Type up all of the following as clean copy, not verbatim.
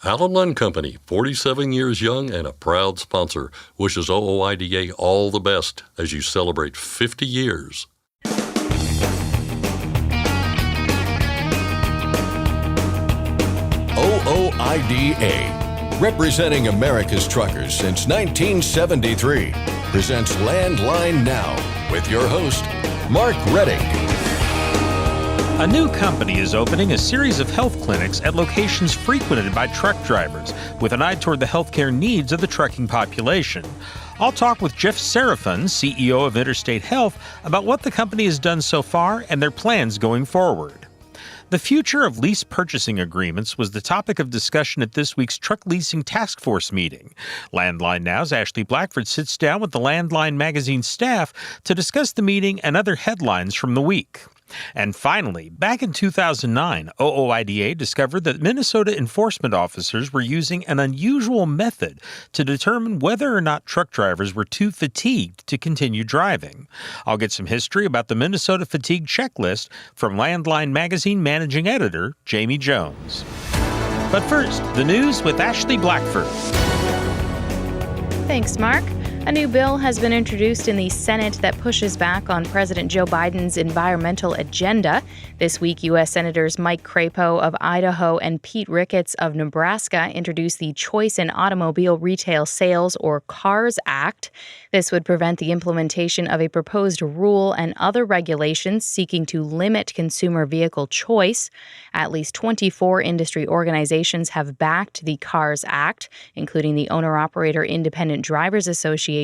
Allen Company, 47 years young and a proud sponsor, wishes OOIDA all the best as you celebrate 50 years. OOIDA, representing America's truckers since 1973, presents Landline Now with your host, Mark Reddick. A new company is opening a series of health clinics at locations frequented by truck drivers, with an eye toward the healthcare needs of the trucking population. I'll talk with Jeff Serafin, CEO of Interstate Health, about what the company has done so far and their plans going forward. The future of lease purchasing agreements was the topic of discussion at this week's Truck Leasing Task Force meeting. Landline Now's Ashley Blackford sits down with the Landline magazine staff to discuss the meeting and other headlines from the week. And finally, back in 2009, OOIDA discovered that Minnesota enforcement officers were using an unusual method to determine whether or not truck drivers were too fatigued to continue driving. I'll get some history about the Minnesota Fatigue Checklist from Landline magazine managing editor Jami Jones. But first, the news with Ashley Blackford. Thanks, Mark. A new bill has been introduced in the Senate that pushes back on President Joe Biden's environmental agenda. This week, U.S. Senators Mike Crapo of Idaho and Pete Ricketts of Nebraska introduced the Choice in Automobile Retail Sales, or CARS Act. This would prevent the implementation of a proposed rule and other regulations seeking to limit consumer vehicle choice. At least 24 industry organizations have backed the CARS Act, including the Owner-Operator Independent Drivers Association.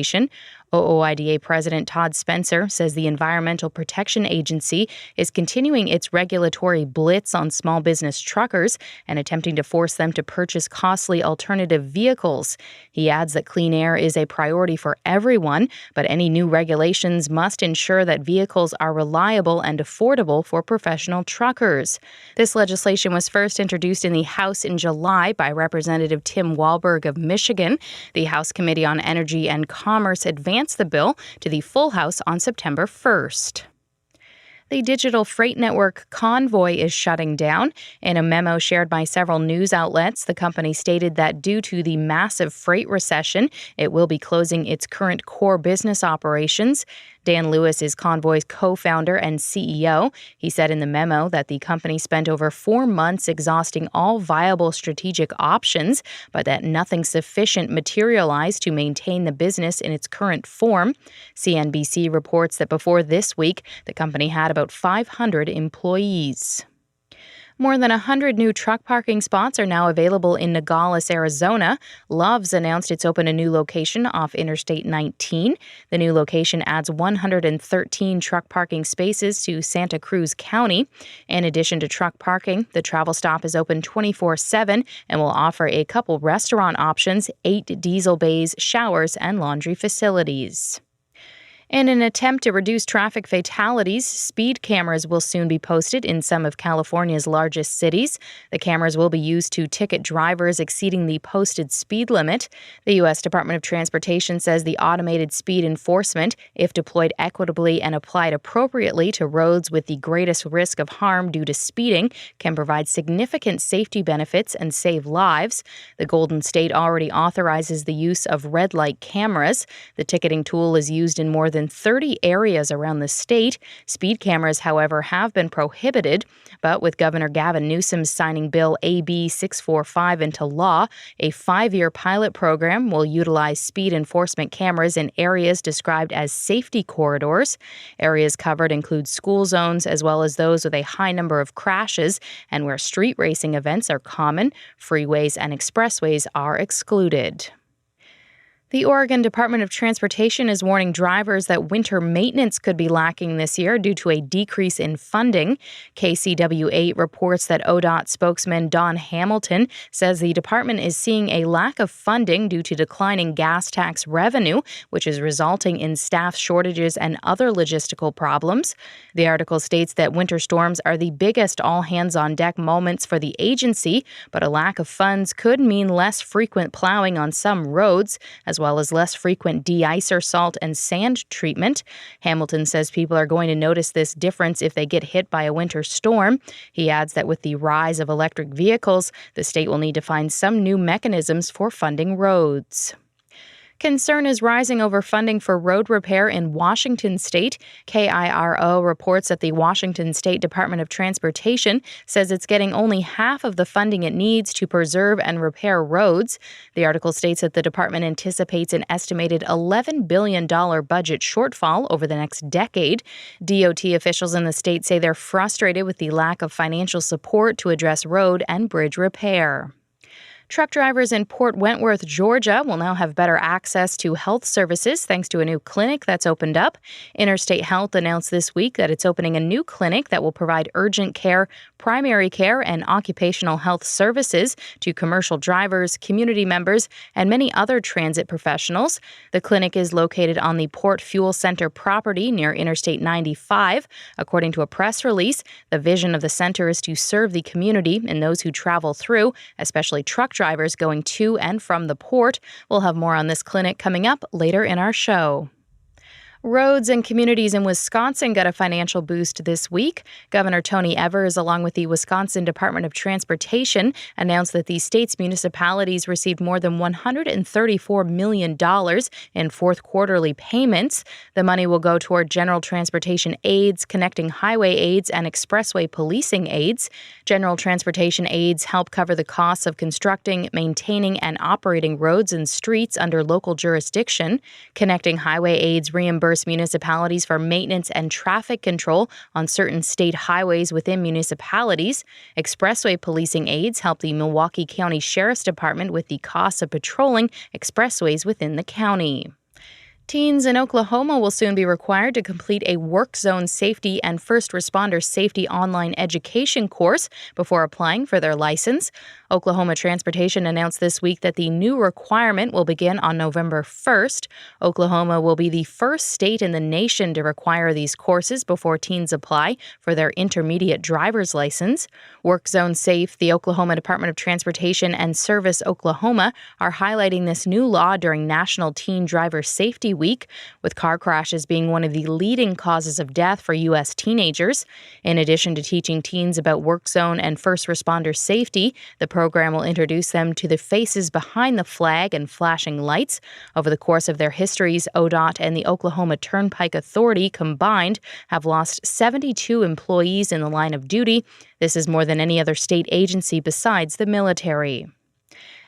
OOIDA President Todd Spencer says the Environmental Protection Agency is continuing its regulatory blitz on small business truckers and attempting to force them to purchase costly alternative vehicles. He adds that clean air is a priority for everyone, but any new regulations must ensure that vehicles are reliable and affordable for professional truckers. This legislation was first introduced in the House in July by Representative Tim Walberg of Michigan. The House Committee on Energy and Commerce advanced the bill to the full House on September 1st. The digital freight network Convoy is shutting down. In a memo shared by several news outlets, the company stated that due to the massive freight recession, it will be closing its current core business operations. Dan Lewis is Convoy's co-founder and CEO. He said in the memo that the company spent over 4 months exhausting all viable strategic options, but that nothing sufficient materialized to maintain the business in its current form. CNBC reports that before this week, the company had about 500 employees. More than 100 new truck parking spots are now available in Nogales, Arizona. Love's announced it's opened a new location off Interstate 19. The new location adds 113 truck parking spaces to Santa Cruz County. In addition to truck parking, the travel stop is open 24/7 and will offer a couple restaurant options, 8 diesel bays, showers, and laundry facilities. In an attempt to reduce traffic fatalities, speed cameras will soon be posted in some of California's largest cities. The cameras will be used to ticket drivers exceeding the posted speed limit. The U.S. Department of Transportation says the automated speed enforcement, if deployed equitably and applied appropriately to roads with the greatest risk of harm due to speeding, can provide significant safety benefits and save lives. The Golden State already authorizes the use of red light cameras. The ticketing tool is used in more than 30 areas around the state. Speed cameras, however, have been prohibited. But with Governor Gavin Newsom signing Bill AB 645 into law, a 5-year pilot program will utilize speed enforcement cameras in areas described as safety corridors. Areas covered include school zones as well as those with a high number of crashes and where street racing events are common. Freeways and expressways are excluded. The Oregon Department of Transportation is warning drivers that winter maintenance could be lacking this year due to a decrease in funding. KCW8 reports that ODOT spokesman Don Hamilton says the department is seeing a lack of funding due to declining gas tax revenue, which is resulting in staff shortages and other logistical problems. The article states that winter storms are the biggest all-hands-on-deck moments for the agency, but a lack of funds could mean less frequent plowing on some roads, as well as less frequent de-icer, salt, and sand treatment. Hamilton says people are going to notice this difference if they get hit by a winter storm. He adds that with the rise of electric vehicles, the state will need to find some new mechanisms for funding roads. Concern is rising over funding for road repair in Washington state. KIRO reports that the Washington State Department of Transportation says it's getting only half of the funding it needs to preserve and repair roads. The article states that the department anticipates an estimated $11 billion budget shortfall over the next decade. DOT officials in the state say they're frustrated with the lack of financial support to address road and bridge repair. Truck drivers in Port Wentworth, Georgia, will now have better access to health services thanks to a new clinic that's opened up. Interstate Health announced this week that it's opening a new clinic that will provide urgent care, primary care, and occupational health services to commercial drivers, community members, and many other transit professionals. The clinic is located on the Port Fuel Center property near Interstate 95. According to a press release, the vision of the center is to serve the community and those who travel through, especially truck drivers going to and from the port. We'll have more on this clinic coming up later in our show. Roads and communities in Wisconsin got a financial boost this week. Governor Tony Evers, along with the Wisconsin Department of Transportation, announced that the state's municipalities received more than $134 million in fourth quarterly payments. The money will go toward general transportation aids, connecting highway aids, and expressway policing aids. General transportation aids help cover the costs of constructing, maintaining, and operating roads and streets under local jurisdiction. Connecting highway aids reimburse municipalities for maintenance and traffic control on certain state highways within municipalities. Expressway policing aids help the Milwaukee County Sheriff's Department with the costs of patrolling expressways within the county. Teens in Oklahoma will soon be required to complete a work zone safety and first responder safety online education course before applying for their license. Oklahoma Transportation announced this week that the new requirement will begin on November 1st. Oklahoma will be the first state in the nation to require these courses before teens apply for their intermediate driver's license. Work Zone Safe, the Oklahoma Department of Transportation, and Service Oklahoma are highlighting this new law during National Teen Driver Safety Week, with car crashes being one of the leading causes of death for U.S. teenagers. In addition to teaching teens about work zone and first responder safety, the program will introduce them to the faces behind the flag and flashing lights. Over the course of their histories, ODOT and the Oklahoma Turnpike Authority combined have lost 72 employees in the line of duty. This is more than any other state agency besides the military.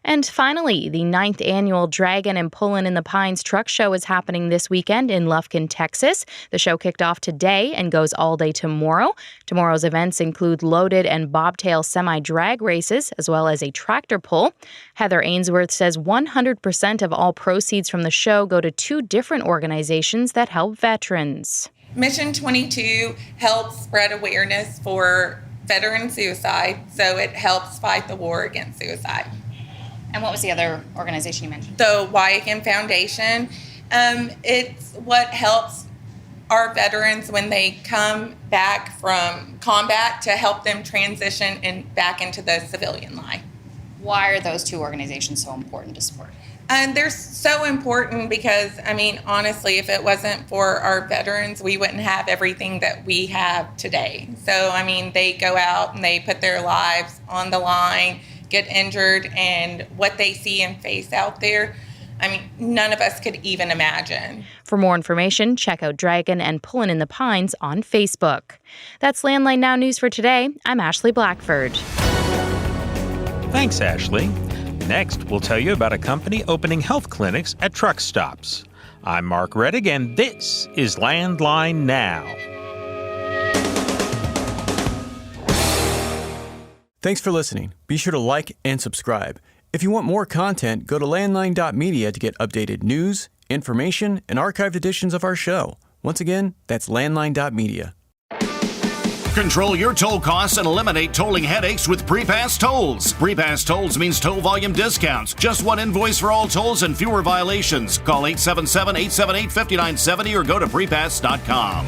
And finally, the 9th annual Dragon and Pullin' in the Pines Truck Show is happening this weekend in Lufkin, Texas. The show kicked off today and goes all day tomorrow. Tomorrow's events include loaded and bobtail semi-drag races, as well as a tractor pull. Heather Ainsworth says 100% of all proceeds from the show go to 2 different organizations that help veterans. Mission 22 helps spread awareness for veteran suicide, so it helps fight the war against suicide. And what was the other organization you mentioned? The Wyakim Foundation. It's what helps our veterans when they come back from combat to help them transition back into the civilian life. Why are those 2 organizations so important to support? And they're so important because, honestly, if it wasn't for our veterans, we wouldn't have everything that we have today. So, they go out and they put their lives on the line, get injured, and what they see and face out there, none of us could even imagine. For more information, check out Dragon and Pullin' in the Pines on Facebook. That's Landline Now News for today. I'm Ashley Blackford. Thanks, Ashley. Next, we'll tell you about a company opening health clinics at truck stops. I'm Mark Reddick, and this is Landline Now. Thanks for listening. Be sure to like and subscribe. If you want more content, go to landline.media to get updated news, information, and archived editions of our show. Once again, that's landline.media. Control your toll costs and eliminate tolling headaches with Prepass Tolls. Prepass Tolls means toll volume discounts. Just one invoice for all tolls and fewer violations. Call 877-878-5970 or go to prepass.com.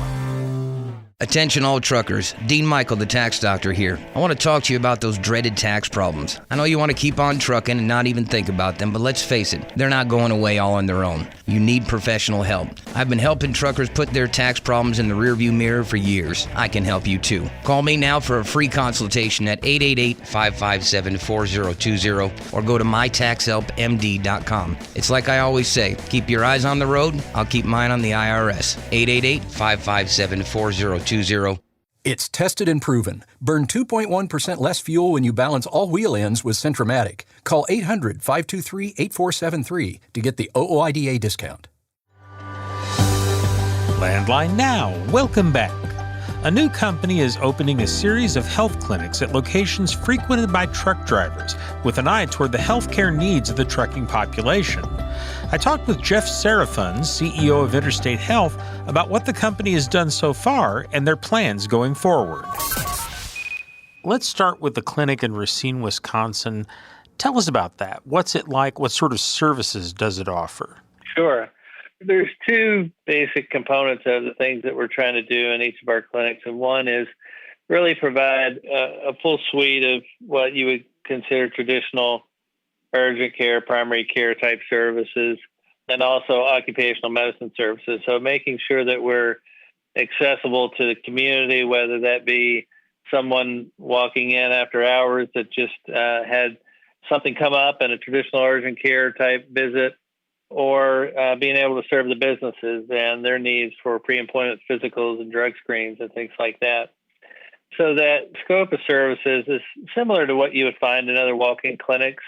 Attention all truckers, Dean Michael, the tax doctor here. I want to talk to you about those dreaded tax problems. I know you want to keep on trucking and not even think about them, but let's face it, they're not going away all on their own. You need professional help. I've been helping truckers put their tax problems in the rearview mirror for years. I can help you too. Call me now for a free consultation at 888-557-4020 or go to mytaxhelpmd.com. It's like I always say, keep your eyes on the road, I'll keep mine on the IRS. 888-557-4020. It's tested and proven. Burn 2.1% less fuel when you balance all wheel ends with Centromatic. Call 800-523-8473 to get the OOIDA discount. Landline Now, welcome back. A new company is opening a series of health clinics at locations frequented by truck drivers with an eye toward the healthcare needs of the trucking population. I talked with Jeff Serafun, CEO of Interstate Health, about what the company has done so far and their plans going forward. Let's start with the clinic in Racine, Wisconsin. Tell us about that. What's it like? What sort of services does it offer? Sure. There's two basic components of the things that we're trying to do in each of our clinics. And one is really provide a full suite of what you would consider traditional urgent care, primary care type services, and also occupational medicine services. So making sure that we're accessible to the community, whether that be someone walking in after hours that just had something come up in a traditional urgent care type visit, or being able to serve the businesses and their needs for pre-employment physicals and drug screens and things like that. So that scope of services is similar to what you would find in other walk-in clinics.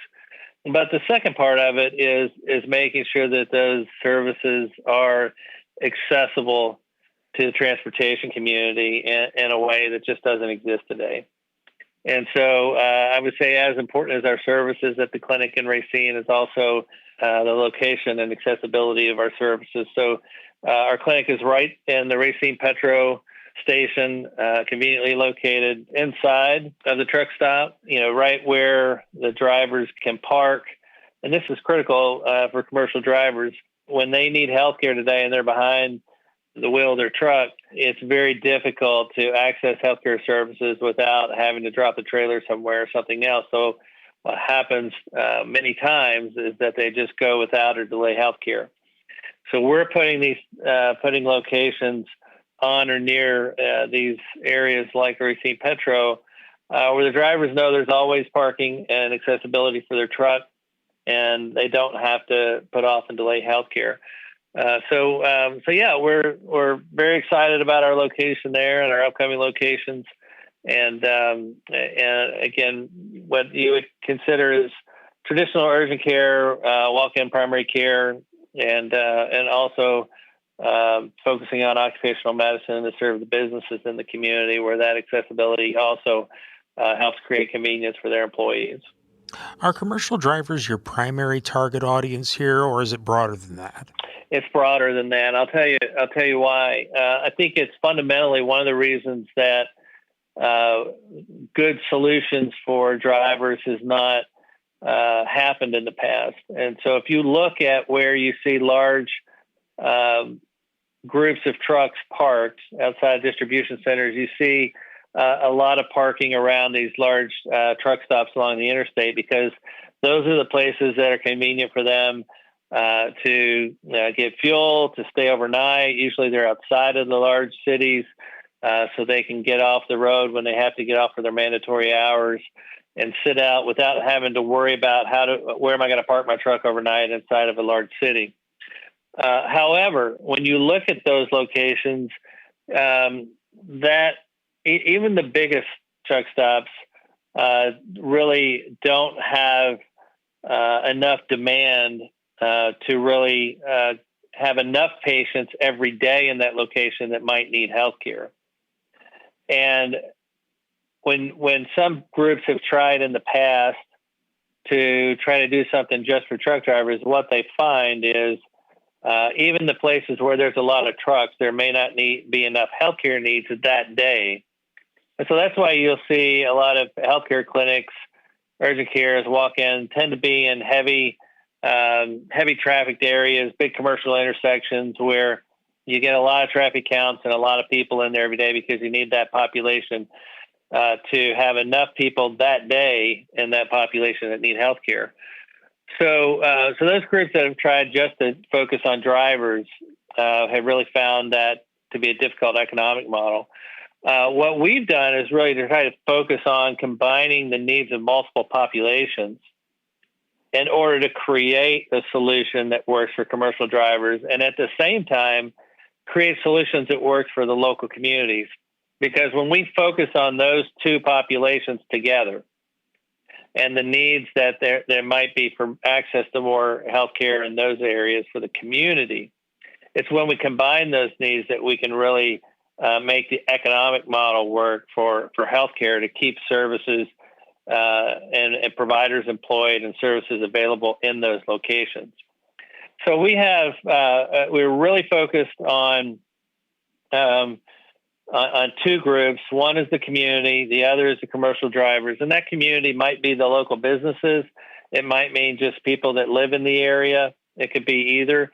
But the second part of it is making sure that those services are accessible to the transportation community in a way that just doesn't exist today. And so I would say as important as our services at the clinic in Racine is also the location and accessibility of our services. So our clinic is right in the Racine Petro station, conveniently located inside of the truck stop, right where the drivers can park. And this is critical for commercial drivers. When they need healthcare today and they're behind the wheel of their truck, it's very difficult to access healthcare services without having to drop the trailer somewhere or something else. So what happens many times is that they just go without or delay healthcare. So we're putting locations on or near these areas like Racine Petro, where the drivers know there's always parking and accessibility for their truck, and they don't have to put off and delay healthcare. So yeah, we're very excited about our location there and our upcoming locations, and again, what you would consider is traditional urgent care, walk-in primary care, and also focusing on occupational medicine to serve the businesses in the community where that accessibility also helps create convenience for their employees. Are commercial drivers your primary target audience here, or is it broader than that? It's broader than that. I'll tell you why. I think it's fundamentally one of the reasons that good solutions for drivers has not happened in the past. And so if you look at where you see large groups of trucks parked outside distribution centers, you see a lot of parking around these large truck stops along the interstate, because those are the places that are convenient for them to get fuel, to stay overnight. Usually they're outside of the large cities, so they can get off the road when they have to get off for their mandatory hours and sit out without having to worry about where am I going to park my truck overnight inside of a large city. However, when you look at those locations, that even the biggest truck stops really don't have enough demand to really have enough patients every day in that location that might need healthcare. And when some groups have tried in the past to try to do something just for truck drivers, what they find is even the places where there's a lot of trucks, there may not be enough healthcare needs that day. And so that's why you'll see a lot of healthcare clinics, urgent cares, walk-in, tend to be in heavy trafficked areas, big commercial intersections where you get a lot of traffic counts and a lot of people in there every day because you need that population to have enough people that day in that population that need health care. So those groups that have tried just to focus on drivers have really found that to be a difficult economic model. What we've done is really to try to focus on combining the needs of multiple populations in order to create a solution that works for commercial drivers, and at the same time, create solutions that work for the local communities. Because when we focus on those two populations together and the needs that there might be for access to more healthcare in those areas for the community, it's when we combine those needs that we can really make the economic model work for healthcare to keep services and providers employed and services available in those locations. So we're really focused on two groups. One is the community, the other is the commercial drivers. And that community might be the local businesses. It might mean just people that live in the area. It could be either.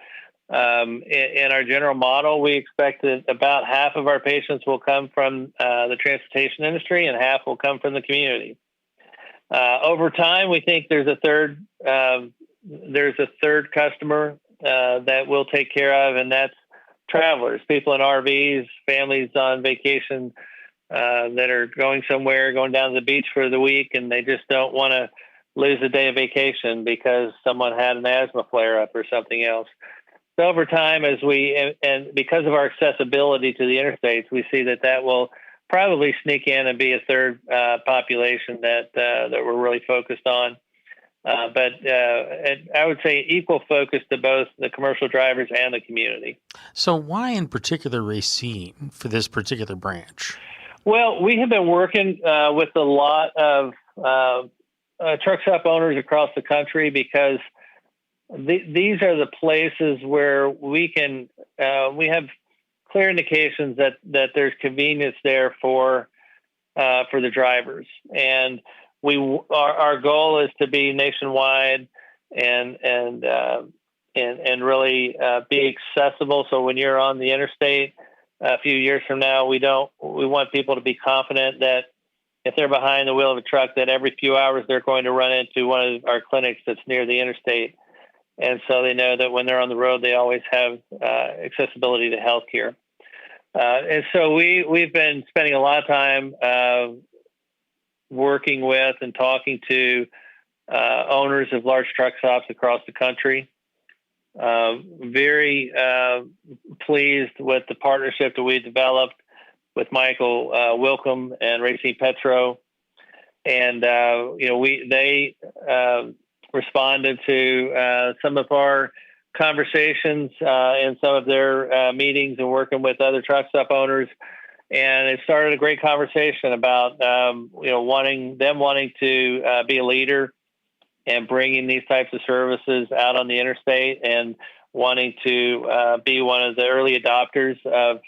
In our general model, we expect that about half of our patients will come from the transportation industry and half will come from the community. Over time, we think there's a third customer that we'll take care of, and that's travelers, people in RVs, families on vacation that are going somewhere, going down to the beach for the week, and they just don't want to lose a day of vacation because someone had an asthma flare-up or something else. So over time, and because of our accessibility to the interstates, we see that will probably sneak in and be a third population that we're really focused on. But I would say equal focus to both the commercial drivers and the community. So why in particular Racine for this particular branch? Well, we have been working with a lot of truck stop owners across the country because these are the places where we have clear indications that there's convenience there for the drivers. And our goal is to be nationwide and really be accessible. So when you're on the interstate a few years from now, we want people to be confident that if they're behind the wheel of a truck, that every few hours they're going to run into one of our clinics that's near the interstate. And so they know that when they're on the road, they always have accessibility to healthcare. And so we've been spending a lot of time working with and talking to owners of large truck stops across the country. Very pleased with the partnership that we developed with Michael Wilkham and Racine Petro. And, they responded to some of our conversations in some of their meetings and working with other truck stop owners. And it started a great conversation about, wanting to be a leader and bringing these types of services out on the interstate and wanting to be one of the early adopters of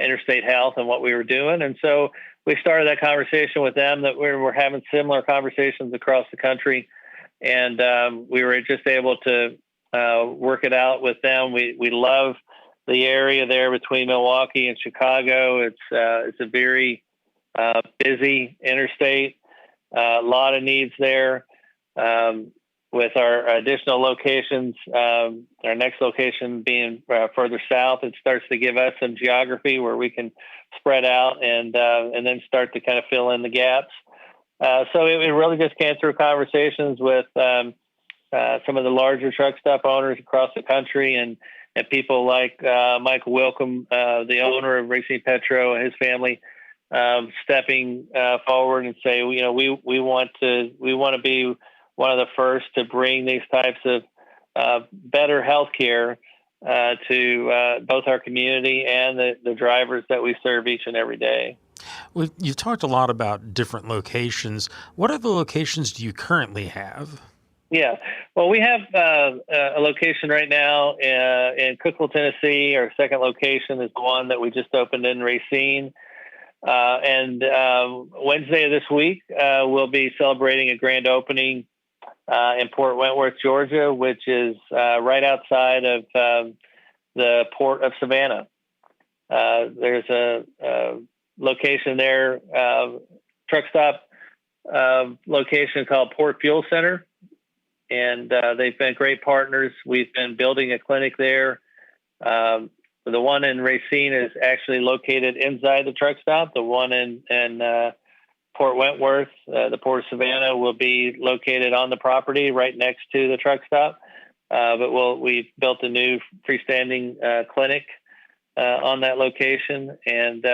interstate health and what we were doing. And so we started that conversation with them that we're having similar conversations across the country. And we were just able to work it out with them. We love the area there between Milwaukee and Chicago. It's a very busy interstate, a lot of needs there. With our additional locations, our next location being further south, it starts to give us some geography where we can spread out and then start to kind of fill in the gaps. So it really just came through conversations with some of the larger truck stop owners across the country and people like Michael Wilkham, the owner of Racine Petro, and his family stepping forward and say, we want to be one of the first to bring these types of better health care to both our community and the drivers that we serve each and every day. Well, you've talked a lot about different locations. What other locations do you currently have? Yeah, well, we have a location right now in Cookeville, Tennessee. Our second location is the one that we just opened in Racine. And Wednesday of this week, we'll be celebrating a grand opening in Port Wentworth, Georgia, which is right outside of the Port of Savannah. There's a location there, truck stop location called Port Fuel Center, and they've been great partners. We've been building a clinic there. The one in Racine is actually located inside the truck stop. The one in Port Wentworth, the Port of Savannah, will be located on the property right next to the truck stop. But we've built a new freestanding clinic on that location, and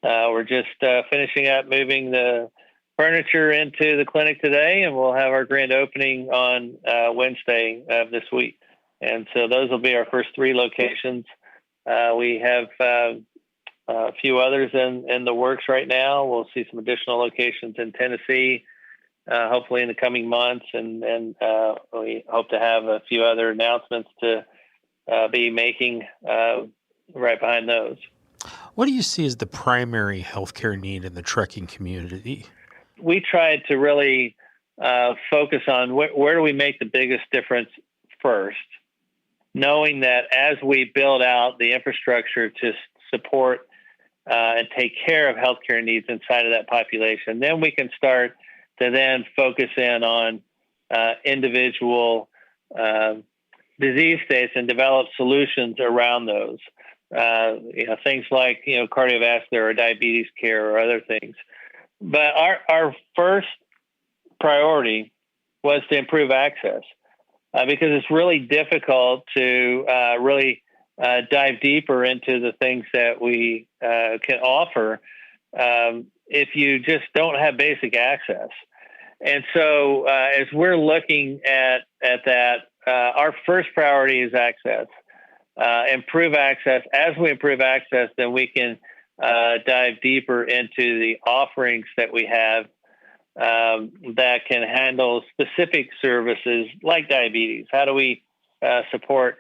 we're just finishing up moving the furniture into the clinic today, and we'll have our grand opening on Wednesday of this week. And so those will be our first 3 locations. We have a few others in the works right now. We'll see some additional locations in Tennessee, hopefully in the coming months, and we hope to have a few other announcements to be making right behind those. What do you see as the primary healthcare need in the trucking community? We tried to really focus on where do we make the biggest difference first, knowing that as we build out the infrastructure to support and take care of healthcare needs inside of that population, then we can start to then focus in on individual disease states and develop solutions around those. Things like cardiovascular or diabetes care or other things. But our first priority was to improve access because it's really difficult to really dive deeper into the things that we can offer if you just don't have basic access. And so as we're looking at that, our first priority is access. Improve access. As we improve access, then we can dive deeper into the offerings that we have that can handle specific services like diabetes. How do we support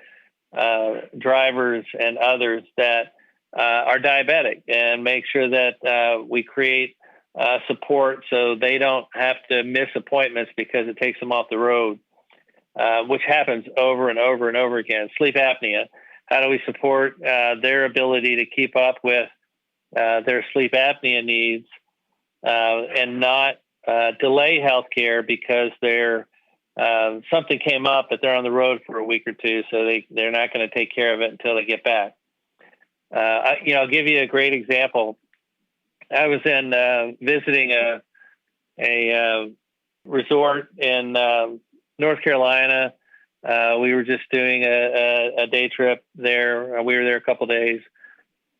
drivers and others that are diabetic and make sure that we create support so they don't have to miss appointments because it takes them off the road, which happens over and over and over again. Sleep apnea. How do we support their ability to keep up with their sleep apnea needs and not delay healthcare because something came up, but they're on the road for a week or two, so they're not going to take care of it until they get back. I'll give you a great example. I was visiting a resort in North Carolina. We were just doing a day trip there. We were there a couple days.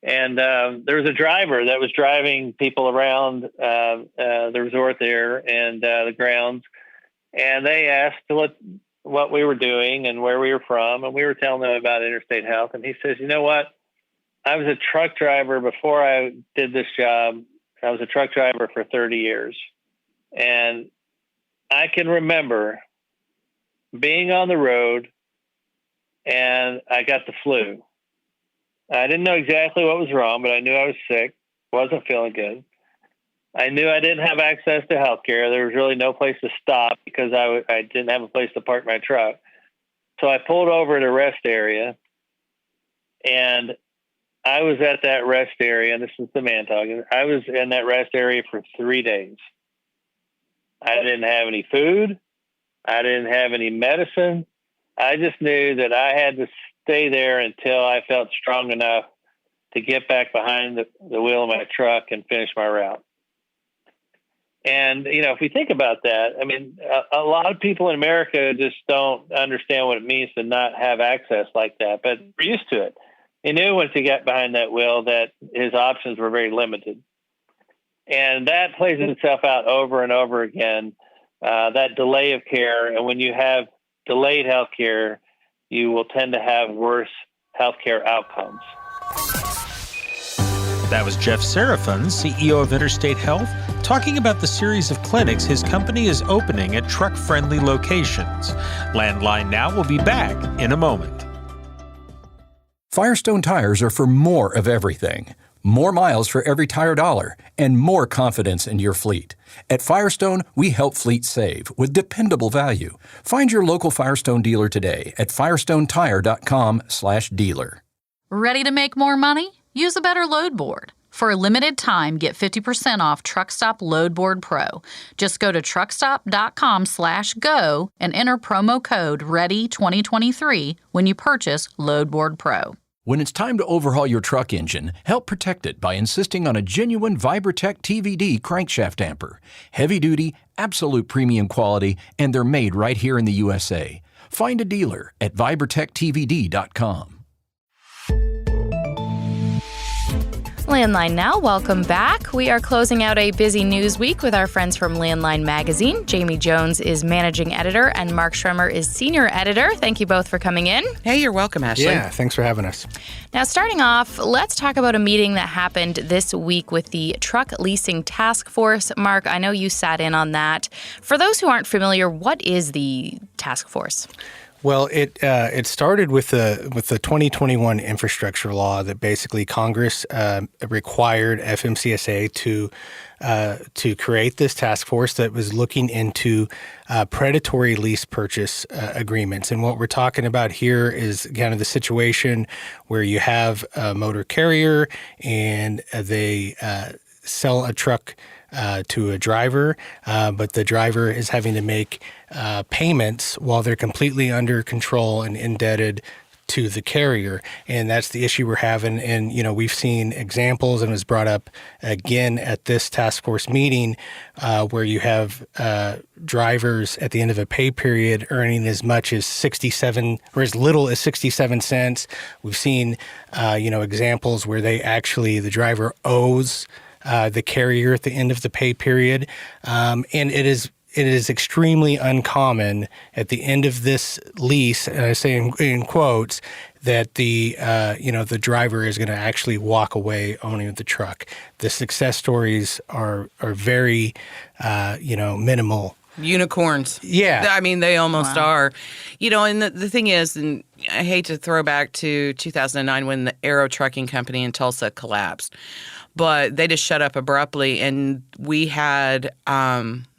And there was a driver that was driving people around the resort there and the grounds. And they asked what we were doing and where we were from. And we were telling them about Interstate Health. And he says, you know what? I was a truck driver before I did this job. I was a truck driver for 30 years. And I can remember being on the road and I got the flu. I didn't know exactly what was wrong, but I knew I was sick, wasn't feeling good. I knew I didn't have access to health care. There was really no place to stop because I didn't have a place to park my truck. So I pulled over at a rest area, and I was at that rest area, and this is the man talking. I was in that rest area for 3 days. I didn't have any food. I didn't have any medicine. I just knew that I had to stay there until I felt strong enough to get back behind the wheel of my truck and finish my route. And, if we think about that, I mean, a lot of people in America just don't understand what it means to not have access like that, but we're used to it. He knew once he got behind that wheel that his options were very limited. And that plays itself out over and over again, that delay of care. And when you have delayed health care, you will tend to have worse healthcare outcomes. That was Jeff Serafin, CEO of Interstate Health, talking about the series of clinics his company is opening at truck-friendly locations. Landline Now will be back in a moment. Firestone tires are for more of everything. more miles for every tire dollar, and more confidence in your fleet. At Firestone, we help fleets save with dependable value. Find your local Firestone dealer today at firestonetire.com/dealer. Ready to make more money? Use a better load board. For a limited time, get 50% off Truckstop Load Board Pro. Just go to truckstop.com/go and enter promo code READY2023 when you purchase Load Board Pro. When it's time to overhaul your truck engine, help protect it by insisting on a genuine Vibratech TVD crankshaft damper. Heavy duty, absolute premium quality, and they're made right here in the USA. Find a dealer at vibratechtvd.com. Landline Now, welcome back. We are closing out a busy news week with our friends from Landline Magazine. Jami Jones is managing editor and Mark Schremer is senior editor. Thank you both for coming in. Hey, you're welcome, Ashley. Yeah, thanks for having us. Now, starting off, let's talk about a meeting that happened this week with the Truck Leasing Task Force. Mark, I know you sat in on that. For those who aren't familiar, what is the task force? Well, it started with the 2021 infrastructure law that basically Congress required FMCSA to create this task force that was looking into predatory lease purchase agreements. And what we're talking about here is kind of the situation where you have a motor carrier and they sell a truck to a driver, but the driver is having to make payments while they're completely under control and indebted to the carrier. And that's the issue we're having. And, we've seen examples, and it was brought up again at this task force meeting, where you have drivers at the end of a pay period earning as much as 67 or as little as 67 cents. We've seen, examples where the driver owes the carrier at the end of the pay period. And it is extremely uncommon at the end of this lease, and I say in quotes, that the driver is going to actually walk away owning the truck. The success stories are very, minimal. Unicorns. Yeah. I mean, they almost are. And the thing is, and I hate to throw back to 2009 when the Aero Trucking Company in Tulsa collapsed, but they just shut up abruptly, and we had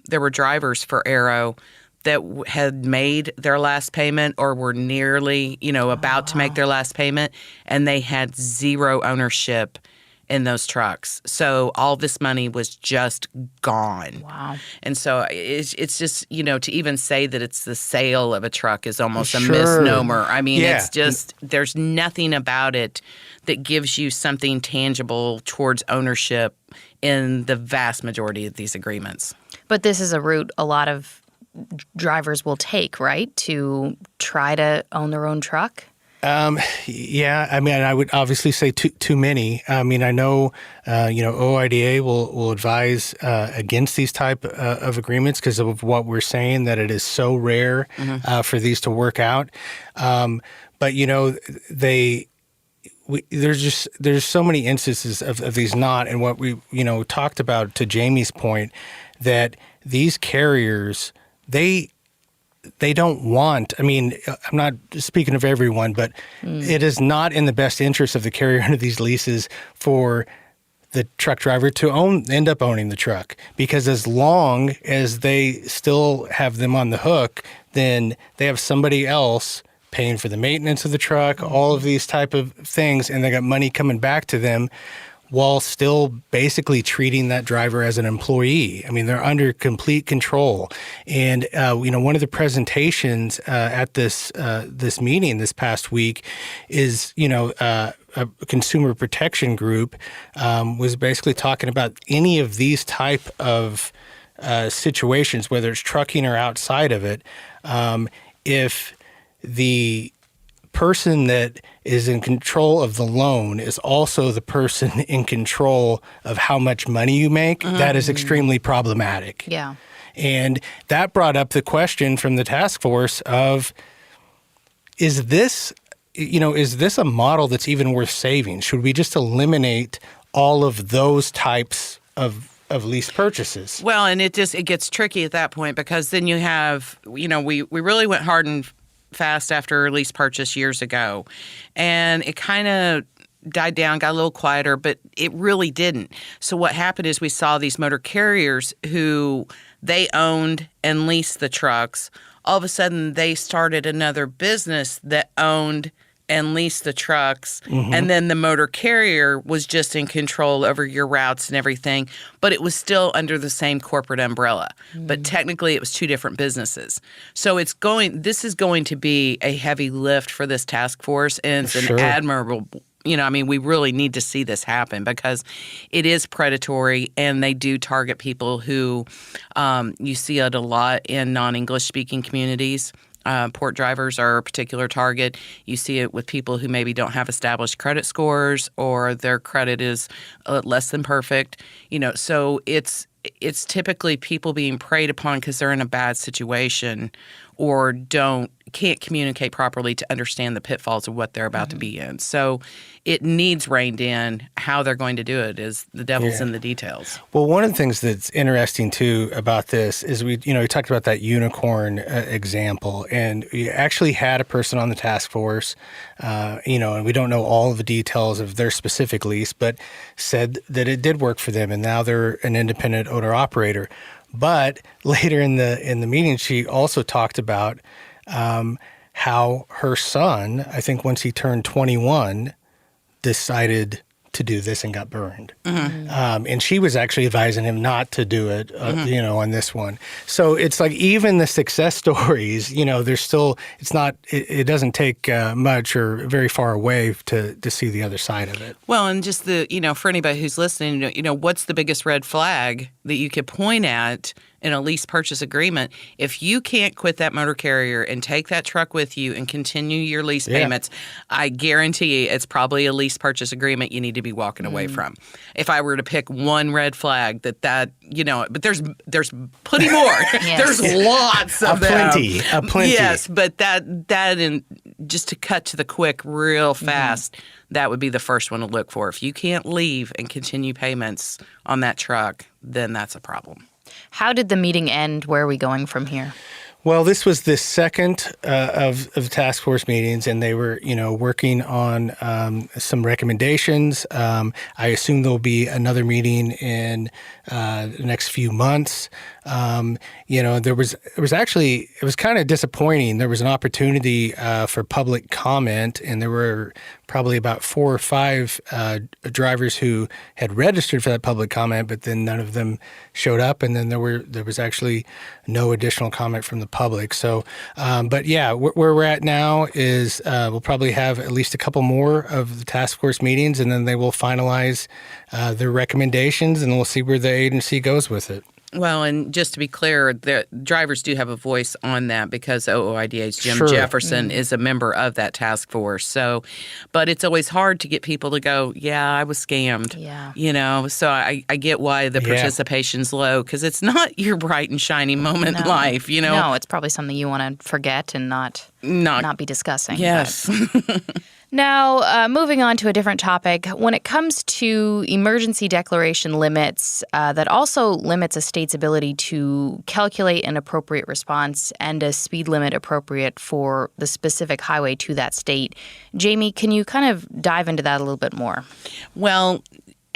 there were drivers for Aero that had made their last payment or were nearly, about to make their last payment, and they had zero ownership in those trucks. So all this money was just gone. Wow. And so it's just, to even say that it's the sale of a truck is almost a Sure. misnomer. I mean, Yeah. it's just, there's nothing about it that gives you something tangible towards ownership in the vast majority of these agreements. But this is a route a lot of drivers will take, right, to try to own their own truck? Yeah, I mean, I would obviously say too many. I mean, I know, OIDA will advise against these type of agreements because of what we're saying, that it is so rare for these to work out. But there's so many instances of these not, and what we talked about, to Jami's point, that these carriers they don't want, I mean, I'm not speaking of everyone, but it is not in the best interest of the carrier under these leases for the truck driver to end up owning the truck, because as long as they still have them on the hook, then they have somebody else paying for the maintenance of the truck, all of these type of things, and they got money coming back to them while still basically treating that driver as an employee. I mean, they're under complete control. And, one of the presentations at this meeting this past week is, a consumer protection group was basically talking about any of these type of situations, whether it's trucking or outside of it, if the person that is in control of the loan is also the person in control of how much money you make, that is extremely problematic. Yeah. And that brought up the question from the task force of, is this a model that's even worth saving? Should we just eliminate all of those types of lease purchases? Well, and it gets tricky at that point, because then you have, we really went hard and fast after lease purchase years ago, and it kind of died down, got a little quieter, but it really didn't. So what happened is we saw these motor carriers who they owned and leased the trucks. All of a sudden, they started another business that owned and leased the trucks, and then the motor carrier was just in control over your routes and everything, but it was still under the same corporate umbrella. But technically, it was two different businesses. So this is going to be a heavy lift for this task force, and it's an admirable. We really need to see this happen because it is predatory, and they do target people who you see it a lot in non-English speaking communities. Port drivers are a particular target. You see it with people who maybe don't have established credit scores or their credit is less than perfect. So it's typically people being preyed upon because they're in a bad situation or can't communicate properly to understand the pitfalls of what they're about to be in. So it needs reined in. How they're going to do it is the devil's in the details. Well, one of the things that's interesting too about this is we talked about that unicorn example, and we actually had a person on the task force, and we don't know all of the details of their specific lease, but said that it did work for them, and now they're an independent owner operator. But later in the meeting, she also talked about how her son, I think once he turned 21, decided to do this and got burned. And she was actually advising him not to do it, on this one. So it's like even the success stories, there's still, it doesn't take much or very far away to see the other side of it. Well, and just for anybody who's listening, what's the biggest red flag that you could point at in a lease purchase agreement? If you can't quit that motor carrier and take that truck with you and continue your lease payments, I guarantee you it's probably a lease purchase agreement you need to be walking away from. If I were to pick one red flag but there's plenty more. There's lots of them. A plenty. Yes, but that and just to cut to the quick real fast, that would be the first one to look for. If you can't leave and continue payments on that truck, then that's a problem. How did the meeting end? Where are we going from here? Well, this was the second of task force meetings, and they were, working on some recommendations. I assume there'll be another meeting in the next few months. It was kind of disappointing. There was an opportunity for public comment, and there were probably about 4 or 5 drivers who had registered for that public comment, but then none of them showed up, and then there was actually no additional comment from the public. So, where we're at now is we'll probably have at least a couple more of the task force meetings, and then they will finalize their recommendations, and we'll see where the agency goes with it. Well, and just to be clear, the drivers do have a voice on that because OOIDA's Jim Jefferson is a member of that task force. So, but it's always hard to get people to go, yeah, I was scammed. Yeah. So I get why the participation's low because it's not your bright and shiny moment in life, No, it's probably something you want to forget and not be discussing. Yes. Now, moving on to a different topic, when it comes to emergency declaration limits, that also limits a state's ability to calculate an appropriate response and a speed limit appropriate for the specific highway to that state. Jami, can you kind of dive into that a little bit more? Well,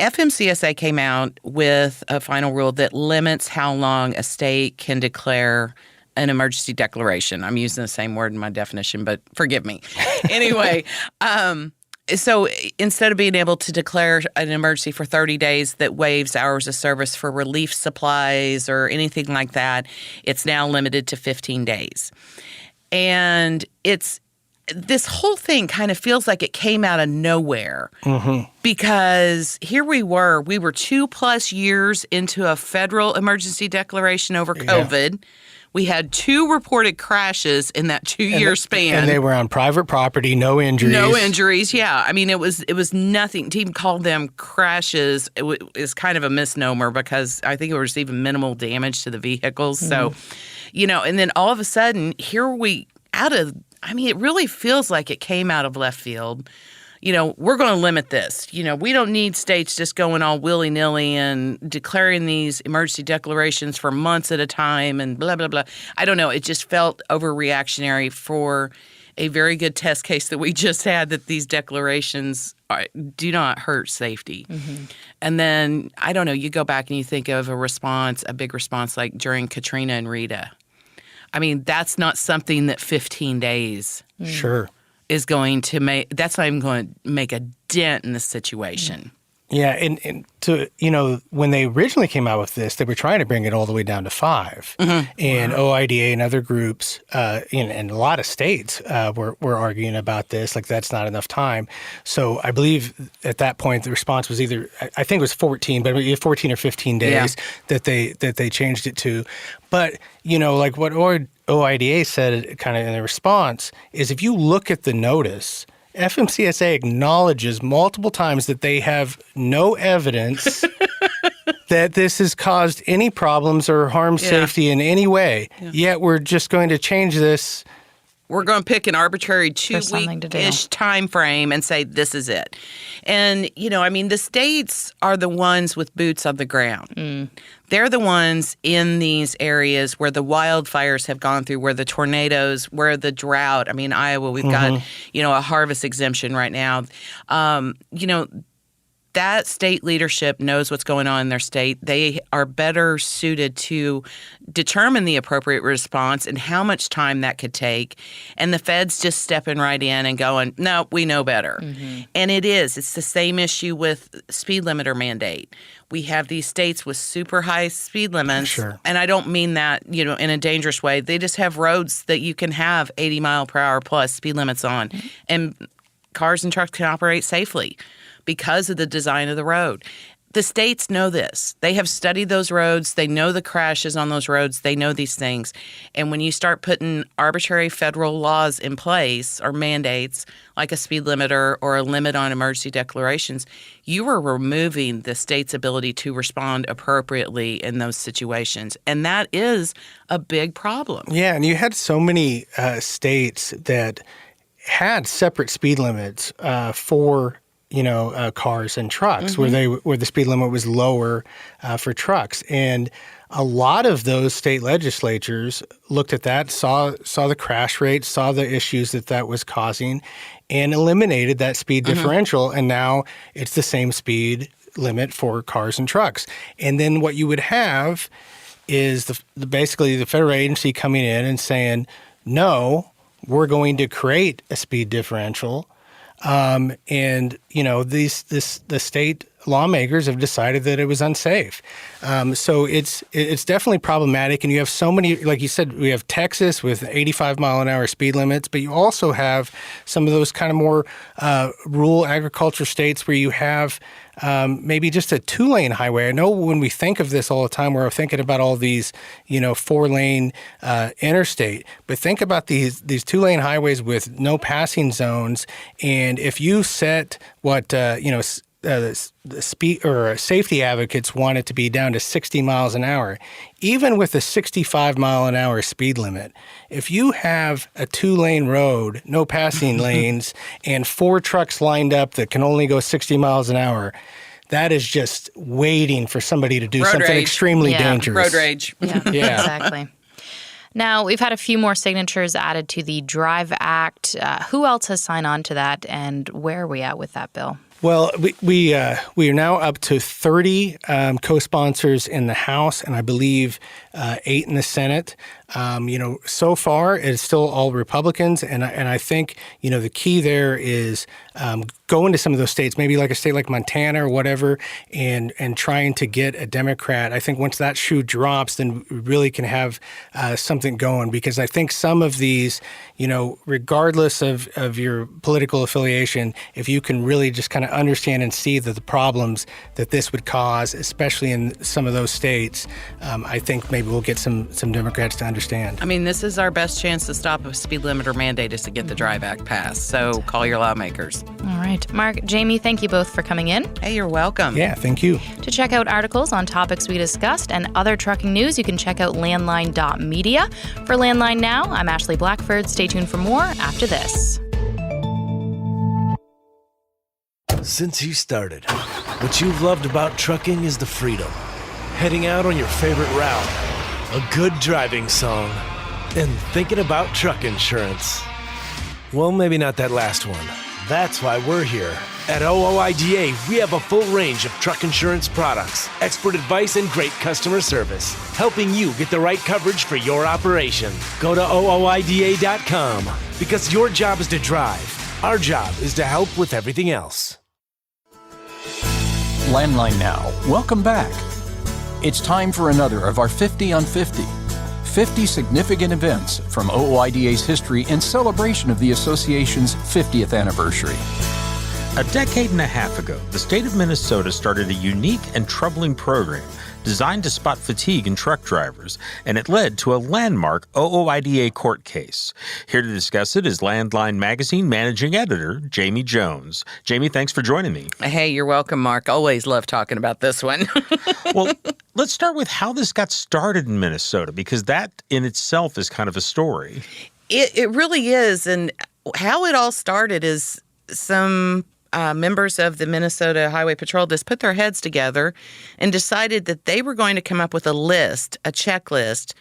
FMCSA came out with a final rule that limits how long a state can declare an emergency declaration. I'm using the same word in my definition, but forgive me. Anyway, so instead of being able to declare an emergency for 30 days that waives hours of service for relief supplies or anything like that, it's now limited to 15 days. And this whole thing kind of feels like it came out of nowhere because here we were 2+ years into a federal emergency declaration over COVID. We had 2 reported crashes in that 2-year span. And they were on private property, no injuries. No injuries, yeah. I mean, it was nothing. To even call them crashes is kind of a misnomer because I think it was even minimal damage to the vehicles. So, and then all of a sudden, it really feels like it came out of left field. We're going to limit this. We don't need states just going all willy-nilly and declaring these emergency declarations for months at a time and blah, blah, blah. I don't know. It just felt overreactionary for a very good test case that we just had that these declarations do not hurt safety. And then, I don't know, you go back and you think of a big response like during Katrina and Rita. I mean, that's not something that 15 days Sure. is going to make. That's not even going to make a dent in the situation. Yeah, and to when they originally came out with this, they were trying to bring it all the way down to 5, and OIDA and other groups, and a lot of states were arguing about this, like that's not enough time. So I believe at that point the response was either I think it was 14, but 14 or 15 days that they changed it to. But like what OIDA said, kind of in the response, is if you look at the notice, FMCSA acknowledges multiple times that they have no evidence that this has caused any problems or harmed safety in any way. Yet we're just going to change this. We're going to pick an arbitrary 2-week-ish time frame and say this is it. And, the states are the ones with boots on the ground. They're the ones in these areas where the wildfires have gone through, where the tornadoes, where the drought. I mean, Iowa, we've got, a harvest exemption right now. That state leadership knows what's going on in their state. They are better suited to determine the appropriate response and how much time that could take. And the feds just stepping right in and going, no, we know better. And it's the same issue with speed limiter mandate. We have these states with super high speed limits. Sure. And I don't mean that, in a dangerous way. They just have roads that you can have 80 mile per hour plus speed limits on. And cars and trucks can operate safely because of the design of the road. The states know this. They have studied those roads. They know the crashes on those roads. They know these things. And when you start putting arbitrary federal laws in place or mandates, like a speed limiter or a limit on emergency declarations, you are removing the state's ability to respond appropriately in those situations. And that is a big problem. Yeah, and you had so many states that had separate speed limits for cars and trucks, where the speed limit was lower for trucks. And a lot of those state legislatures looked at that, saw the crash rate, saw the issues that was causing, and eliminated that speed differential. And now it's the same speed limit for cars and trucks. And then what you would have is basically the federal agency coming in and saying, no, we're going to create a speed differential. The state lawmakers have decided that it was unsafe. So it's definitely problematic. And you have so many, like you said, we have Texas with 85 mile an hour speed limits, but you also have some of those kind of more rural agriculture states where you have maybe just a 2-lane highway. I know when we think of this all the time, we're thinking about all these, 4-lane interstate. But think about these 2-lane highways with no passing zones. And if you set what, the speed or safety advocates want it to be down to 60 miles an hour, even with a 65 mile an hour speed limit, if you have a 2-lane road, no passing lanes, and 4 trucks lined up that can only go 60 miles an hour, that is just waiting for somebody to do something extremely dangerous. Road rage. Yeah, exactly. Now, we've had a few more signatures added to the DRIVE Act. Who else has signed on to that, and where are we at with that bill? Well, we are now up to 30 co-sponsors in the House, and I believe 8 in the Senate. So far it's still all Republicans, and I think the key there is going to some of those states, maybe like a state like Montana or whatever, and trying to get a Democrat. I think once that shoe drops, then we really can have something going, because I think some of these, regardless of your political affiliation, if you can really just kind of understand and see the problems that this would cause, especially in some of those states, I think maybe we'll get some Democrats to understand. I mean, this is our best chance to stop a speed limiter mandate is to get the DRIVE Act passed. So call your lawmakers. All right. Mark, Jami, thank you both for coming in. Hey, you're welcome. Yeah, thank you. To check out articles on topics we discussed and other trucking news, you can check out landline.media. For Landline Now, I'm Ashley Blackford. Stay tuned for more after this. Since you started, what you've loved about trucking is the freedom. Heading out on your favorite route, a good driving song, and thinking about truck insurance. Well, maybe not that last one. That's why we're here. At OOIDA, we have a full range of truck insurance products, expert advice, and great customer service, helping you get the right coverage for your operation. Go to OOIDA.com because your job is to drive. Our job is to help with everything else. Landline Now, welcome back. It's time for another of our 50 on 50. 50 significant events from OOIDA's history in celebration of the association's 50th anniversary. A decade and a half ago, the state of Minnesota started a unique and troubling program designed to spot fatigue in truck drivers, and it led to a landmark OOIDA court case. Here to discuss it is Landline Magazine Managing Editor Jami Jones. Jami, thanks for joining me. Hey, you're welcome, Mark. Always love talking about this one. Well, let's start with how this got started in Minnesota, because that in itself is kind of a story. It really is, and how it all started is some members of the Minnesota Highway Patrol just put their heads together and decided that they were going to come up with a checklist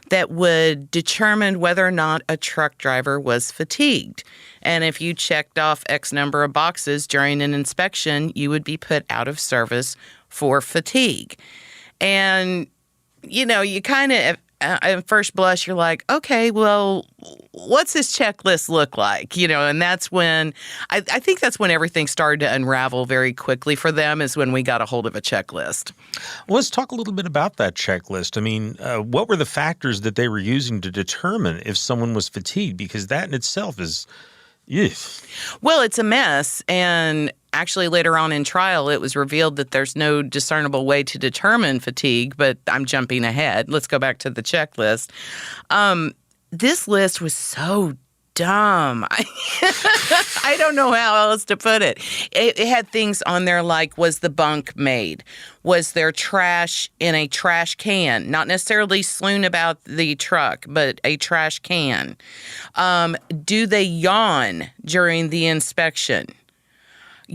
that would determine whether or not a truck driver was fatigued. And if you checked off X number of boxes during an inspection, you would be put out of service for fatigue. And, you kind of, at first blush, you're like, okay, well, what's this checklist look like? And that's when, I think that's when everything started to unravel very quickly for them, is when we got a hold of a checklist. Well, let's talk a little bit about that checklist. I mean, what were the factors that they were using to determine if someone was fatigued? Because that in itself is, well, it's a mess. And actually, later on in trial, it was revealed that there's no discernible way to determine fatigue, but I'm jumping ahead. Let's go back to the checklist. This list was so dumb. I don't know how else to put it. It had things on there like, was the bunk made? Was there trash in a trash can? Not necessarily slewn about the truck, but a trash can. Do they yawn during the inspection?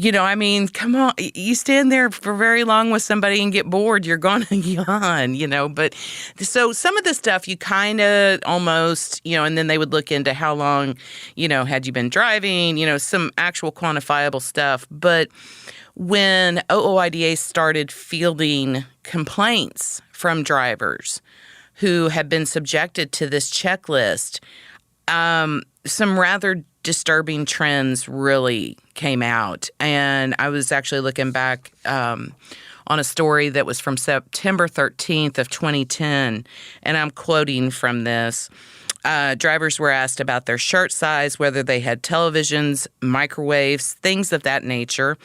Come on. You stand there for very long with somebody and get bored, you're going to yawn, But so some of the stuff you kind of almost, and then they would look into how long, had you been driving, some actual quantifiable stuff. But when OOIDA started fielding complaints from drivers who had been subjected to this checklist, some rather disturbing trends really came out. And I was actually looking back on a story that was from September 13th of 2010, and I'm quoting from this. Drivers were asked about their shirt size, whether they had televisions, microwaves, things of that nature.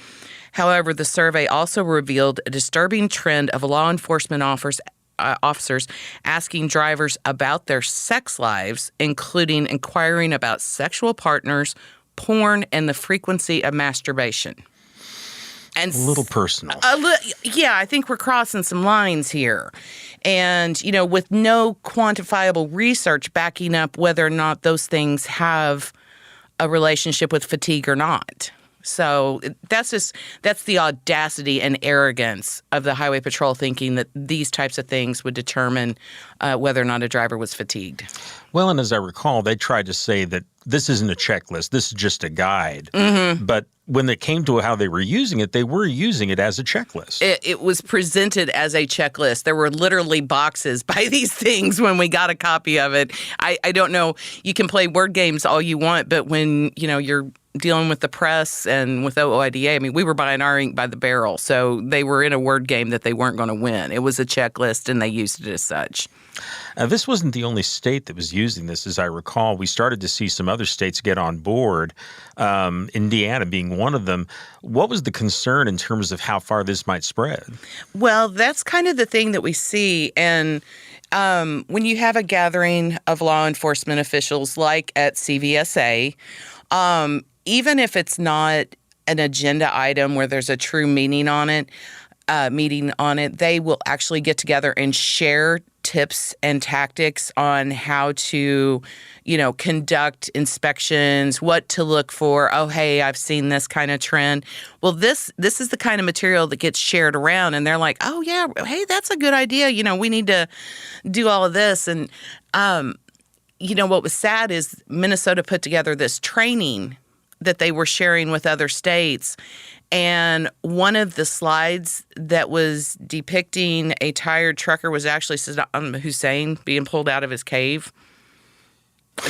However, the survey also revealed a disturbing trend of law enforcement officers asking drivers about their sex lives, including inquiring about sexual partners, porn, and the frequency of masturbation. And a little personal. Yeah, I think we're crossing some lines here. And, with no quantifiable research backing up whether or not those things have a relationship with fatigue or not. So that's the audacity and arrogance of the Highway Patrol thinking that these types of things would determine whether or not a driver was fatigued. Well, and as I recall, they tried to say that this isn't a checklist, this is just a guide. Mm-hmm. But when it came to how they were using it, they were using it as a checklist. It was presented as a checklist. There were literally boxes by these things when we got a copy of it. I don't know. You can play word games all you want, but when, you're dealing with the press and with OOIDA, we were buying our ink by the barrel. So they were in a word game that they weren't going to win. It was a checklist, and they used it as such. This wasn't the only state that was using this, as I recall. We started to see some other states get on board, Indiana being one of them. What was the concern in terms of how far this might spread? Well, that's kind of the thing that we see. And when you have a gathering of law enforcement officials like at CVSA, even if it's not an agenda item where there's a true meeting on it, they will actually get together and share tips and tactics on how to, conduct inspections, what to look for. Oh, hey, I've seen this kind of trend. Well, this is the kind of material that gets shared around, and they're like, oh, yeah, hey, that's a good idea. We need to do all of this. And, what was sad is Minnesota put together this training that they were sharing with other states. And one of the slides that was depicting a tired trucker was actually Saddam Hussein being pulled out of his cave.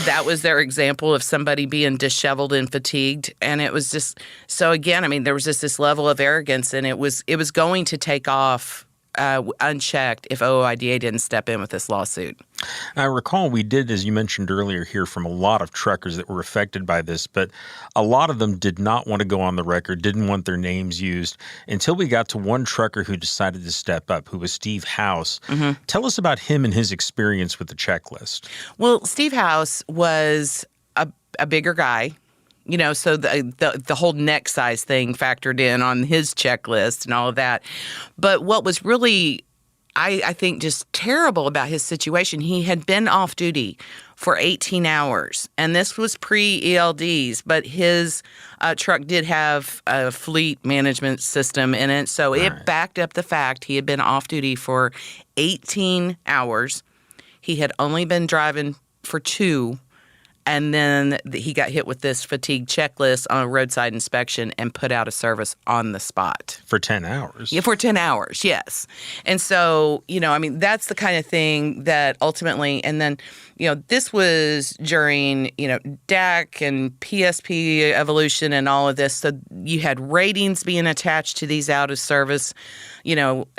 That was their example of somebody being disheveled and fatigued. And it was just, so again, I mean, there was just this level of arrogance, and it was going to take off unchecked if OOIDA didn't step in with this lawsuit. I recall we did, as you mentioned earlier, hear from a lot of truckers that were affected by this, but a lot of them did not want to go on the record, didn't want their names used, until we got to one trucker who decided to step up, who was Steve House. Mm-hmm. Tell us about him and his experience with the checklist. Well, Steve House was a bigger guy. So the whole neck size thing factored in on his checklist and all of that. But what was really, I think, just terrible about his situation, he had been off duty for 18 hours. And this was pre-ELDs, but his truck did have a fleet management system in it. So it backed up the fact he had been off duty for 18 hours. He had only been driving for 2. And then he got hit with this fatigue checklist on a roadside inspection and put out of service on the spot. For 10 hours. Yeah, for 10 hours, yes. And so, that's the kind of thing that ultimately, and then, this was during, DAC and PSP evolution and all of this. So you had ratings being attached to these out of service,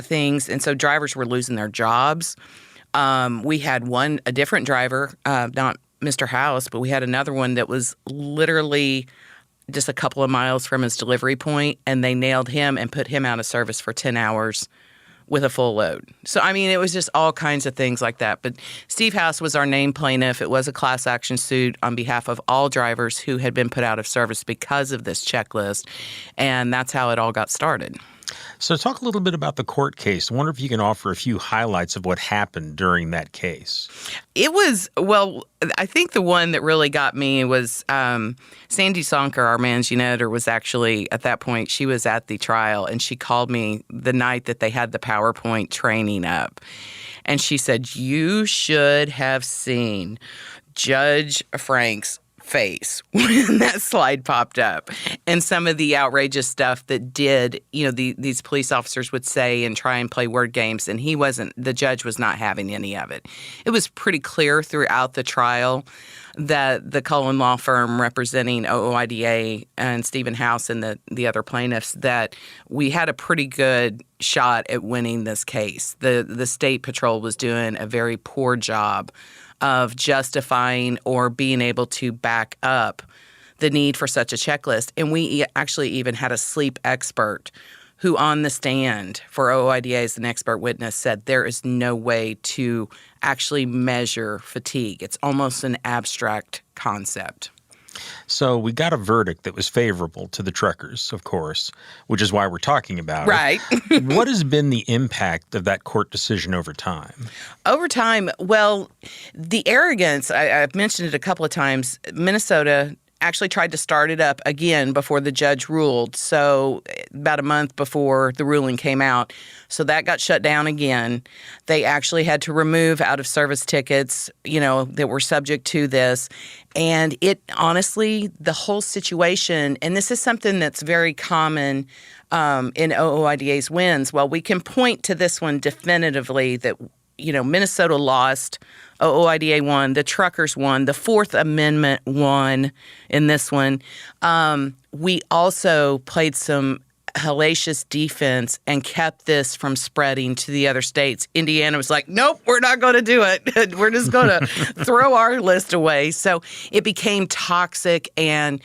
things. And so drivers were losing their jobs. We had a different driver, not Mr. House, but we had another one that was literally just a couple of miles from his delivery point, and they nailed him and put him out of service for 10 hours with a full load. So, it was just all kinds of things like that. But Steve House was our named plaintiff. It was a class action suit on behalf of all drivers who had been put out of service because of this checklist, and that's how it all got started. So talk a little bit about the court case. I wonder if you can offer a few highlights of what happened during that case. It was, I think the one that really got me was Sandy Sonker, our managing editor, was actually, at that point, she was at the trial, and she called me the night that they had the PowerPoint training up. And she said, "You should have seen Judge Frank's face when that slide popped up, and some of the outrageous stuff that these police officers would say and try and play word games, and the judge was not having any of it. It was pretty clear throughout the trial that the Cullen law firm representing OOIDA and Stephen House and the other plaintiffs, that we had a pretty good shot at winning this case. The state patrol was doing a very poor job of justifying or being able to back up the need for such a checklist. And we actually even had a sleep expert who on the stand for OOIDA as an expert witness said there is no way to actually measure fatigue. It's almost an abstract concept. So we got a verdict that was favorable to the truckers, of course, which is why we're talking about it. What has been the impact of that court decision over time? Over time, the arrogance, I've mentioned it a couple of times, Minnesota actually tried to start it up again before the judge ruled. So about a month before the ruling came out. So that got shut down again. They actually had to remove out-of-service tickets, that were subject to this. And it honestly, the whole situation, and this is something that's very common in OOIDA's wins. Well, we can point to this one definitively that, Minnesota lost, OOIDA won, the truckers won, the Fourth Amendment won in this one. We also played some hellacious defense and kept this from spreading to the other states. Indiana was like, nope, we're not going to do it. We're just going to throw our list away. So it became toxic and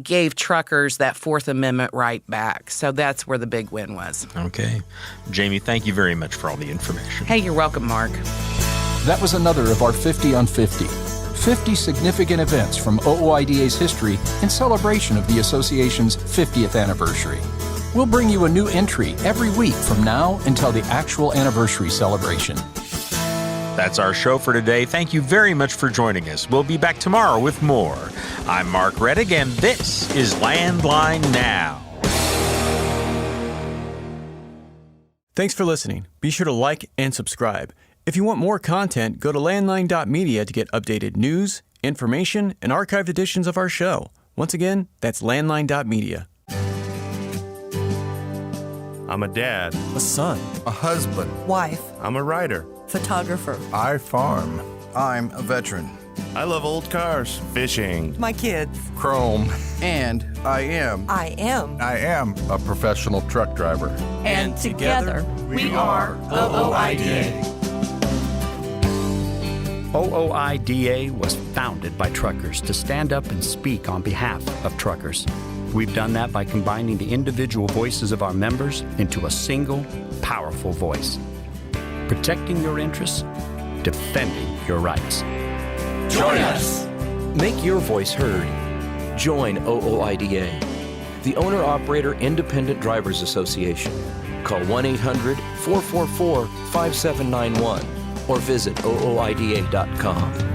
gave truckers that Fourth Amendment right back. So that's where the big win was. Okay. Jami, thank you very much for all the information. Hey, you're welcome, Mark. That was another of our 50 on 50. 50 significant events from OOIDA's history in celebration of the association's 50th anniversary. We'll bring you a new entry every week from now until the actual anniversary celebration. That's our show for today. Thank you very much for joining us. We'll be back tomorrow with more. I'm Mark Reddick, and this is Landline Now. Thanks for listening. Be sure to like and subscribe. If you want more content, go to landline.media to get updated news, information, and archived editions of our show. Once again, that's landline.media. I'm a dad, a son, a husband, wife, I'm a writer, photographer. I farm. I'm a veteran. I love old cars, fishing, my kids, Chrome. And I am a professional truck driver. And together we are OOIDA. OOIDA was founded by truckers to stand up and speak on behalf of truckers. We've done that by combining the individual voices of our members into a single, powerful voice. Protecting your interests, defending your rights. Join us! Make your voice heard. Join OOIDA, the Owner-Operator Independent Drivers Association. Call 1-800-444-5791 or visit OOIDA.com.